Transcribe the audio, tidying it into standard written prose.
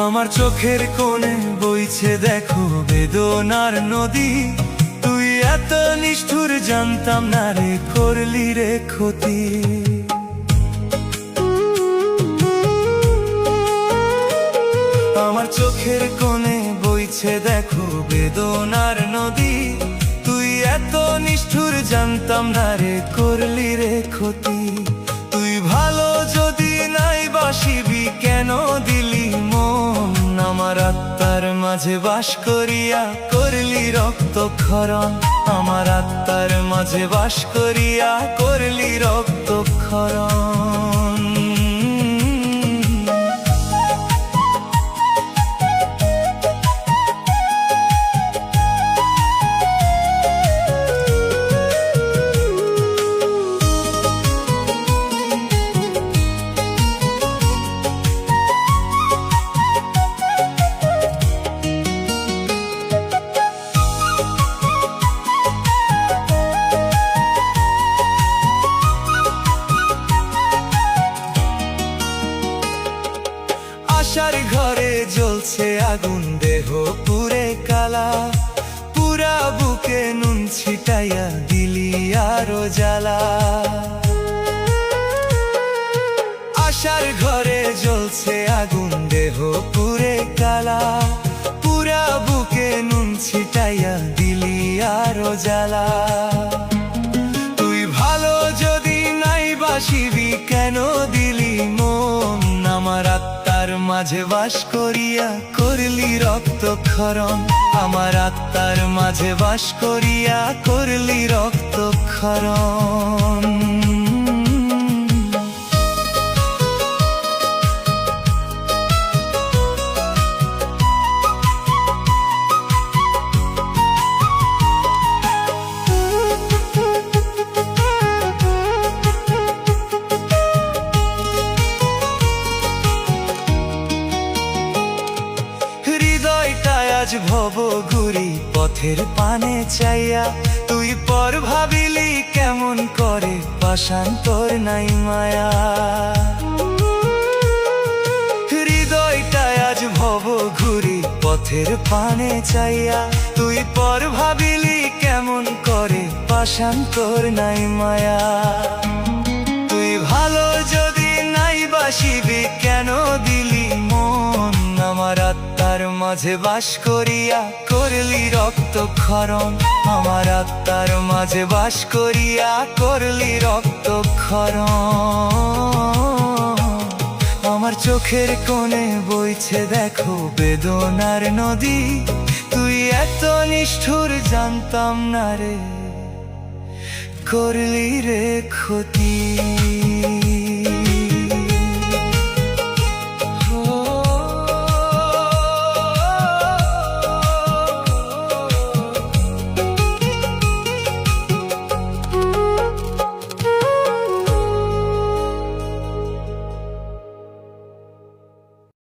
আমার চোখের কোণে বইছে দেখো বেদনার নদী, তুই এত নিষ্ঠুর জানতাম না রে, করলি রে ক্ষতি। আমার চোখের কোণে বইছে দেখো বেদনার নদী, তুই এত নিষ্ঠুর জানতাম না রে, করলি রে ক্ষতি। তুই ভালো যদি নাই বাসিবি কেন দিলি মন, আমার আত্মার মাঝে বাস করিয়া করলি রক্তক্ষরণ, আমার আত্মার মাঝে বাস করিয়া করলি রক্তক্ষরণ। আশার ঘরে জ্বলছে আগুন, দেহ পুরে কালা, পুরা বুকে নুন ছিটাইয়া দিলি আরো জ্বালা। আশার ঘরে জ্বলছে আগুন, দেহ পুরে কালা, পুরা বুকে নুন ছিটাইয়া দিলি আরো জ্বালা। তুই ভালো যদি নাই বাসিবি কেন দিলি মন, আমার আত্মার মাঝে বাস করিয়া করলি রক্তক্ষরণ, আমার আত্মার মাঝে বাস করিয়া করলি রক্তক্ষরণ। আজ ভব ঘুরি পথের পানে চাইয়া, তুই পর ভাবিলি কেমন করে, পাষাণ তোর নাই মায়া। হৃদয়টায় আজ ভব ঘুরি পথের পানে চাইয়া, তুই পর ভাবিলি কেমন করে, পাষাণ তোর নাই মায়া। তুই ভালো যদি নাই বাসিবি কেন দিলি মন, আমার আত্মার মাঝে বাস করিয়া করলি রক্তক্ষরণ, আমার আত্মার মাঝে বাস করিয়া করলি রক্তক্ষরণ। আমার চোখের কোণে বইছে দেখো বেদনার নদী, তুই এত নিষ্ঠুর জানতাম না রে, করলি রে ক্ষতি।